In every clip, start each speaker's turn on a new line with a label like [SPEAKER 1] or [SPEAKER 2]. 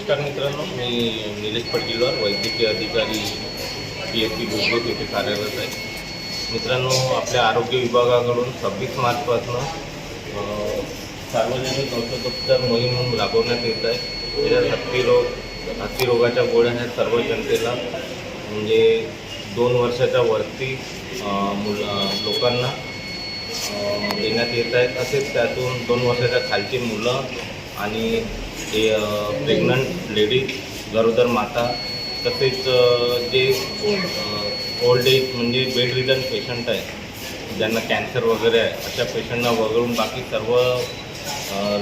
[SPEAKER 1] नमस्कार मित्रांनो, मी निलेश पडगिलवार, वैद्यकीय अधिकारी PSC गुजरात येथे कार्यरत आहे. मित्रांनो, आपल्या आरोग्य विभागाकडून 26 मार्चपासून सार्वजनिक औषधोपचार मोहीम राबवण्यात येत आहे. त्याच्यात हत्ती रोगाच्या गोळ्या ह्या सर्व जनतेला म्हणजे 2 वर्षाच्या वरती लोकांना देण्यात येत आहेत. तसेच त्यातून 2 वर्षाच्या खालची मुलं आणि प्रेग्नंट लेडीज, गरोदर माता, तसेच जे ओल्ड एज म्हणजे बेड रिडन पेशंट आहे, ज्यांना कॅन्सर वगैरे आहे, अशा पेशंटना वगळून बाकी सर्व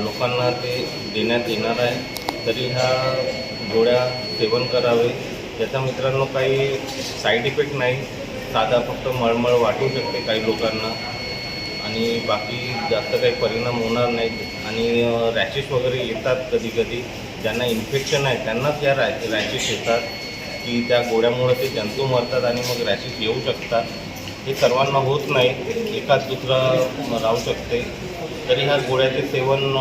[SPEAKER 1] लोकांना ते देण्यात येणार आहे. तरी ह्या गोळ्या सेवन करावे. त्याचा मित्रांनो काही साईड इफेक्ट नाही, साधा फक्त मळमळ वाटू शकते काही लोकांना आणि बाकी जास्त काही परिणाम होणार नाहीत. आणि रॅशेस वगैरे येतात कधी कधी, ज्यांना इन्फेक्शन आहे त्यांनाच या रॅशेस येतात की त्या गोळ्यामुळे ते जंतू मरतात आणि मग रॅशेस येऊ शकतात. हे सर्वांना होत नाही, एकाच दुसरा राहू शकते. तरी ह्या गोळ्याचे सेवन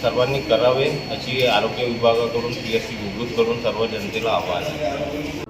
[SPEAKER 1] सर्वांनी करावे अशी आरोग्य विभागाकडून PSC गुजरातकडून सर्व जनतेला आवाहन आहे.